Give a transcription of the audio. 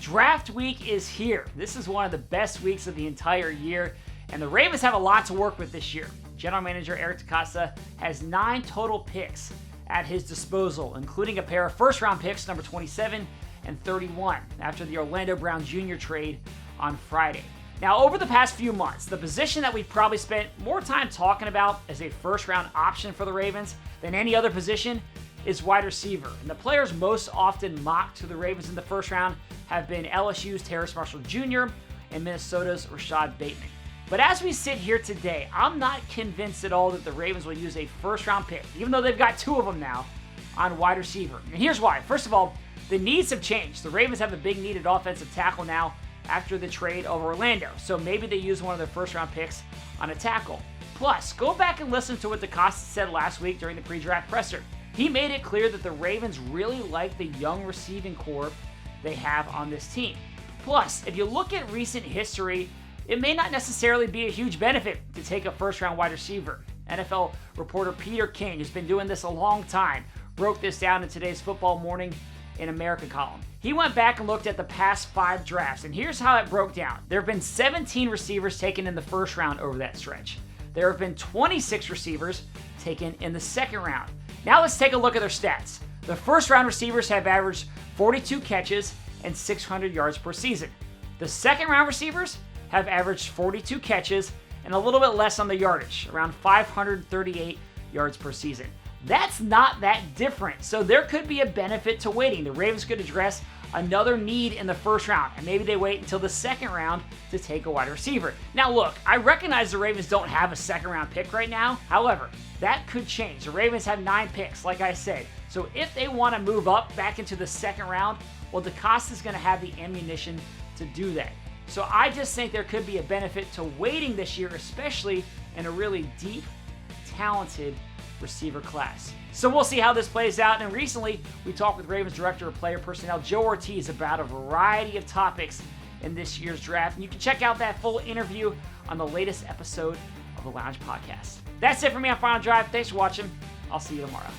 Draft week is here. This is one of the best weeks of the entire year, and the Ravens have a lot to work with this year. General Manager Eric DeCosta has 9 total picks at his disposal, including a pair of first-round picks, number 27 and 31, after the Orlando Brown Jr. trade on Friday. Now, over the past few months, the position that we've probably spent more time talking about as a first-round option for the Ravens than any other position is wide receiver. And the players most often mocked to the Ravens in the first round have been LSU's Terrace Marshall Jr. and Minnesota's Rashad Bateman. But as we sit here today, I'm not convinced at all that the Ravens will use a first-round pick, even though they've got 2 of them now, on wide receiver. And here's why. First of all, the needs have changed. The Ravens have a big need at offensive tackle now after the trade over Orlando, so maybe they use one of their first-round picks on a tackle. Plus, go back and listen to what DeCosta said last week during the pre-draft presser. He made it clear that the Ravens really like the young receiving corps they have on this team. Plus, if you look at recent history, it may not necessarily be a huge benefit to take a first-round wide receiver. NFL reporter Peter King, who's been doing this a long time, broke this down in today's Football Morning in America column. He went back and looked at the past 5 drafts, and here's how it broke down. There have been 17 receivers taken in the first round over that stretch. There have been 26 receivers taken in the second round. Now let's take a look at their stats. The first round receivers have averaged 42 catches and 600 yards per season. The second round receivers have averaged 42 catches and a little bit less on the yardage, around 538 yards per season. That's not that different, so there could be a benefit to waiting. The Ravens could address another need in the first round, and maybe they wait until the second round to take a wide receiver. Now look, I recognize the Ravens don't have a second round pick right now. However, that could change. The Ravens have 9 picks, like I said. So if they want to move up back into the second round, well, DeCosta's going to have the ammunition to do that. So I just think there could be a benefit to waiting this year, especially in a really deep, talented receiver class. So we'll see how this plays out. And recently, we talked with Ravens Director of Player Personnel, Joe Ortiz, about a variety of topics in this year's draft. And you can check out that full interview on the latest episode of the Lounge Podcast. That's it for me on Final Drive. Thanks for watching. I'll see you tomorrow.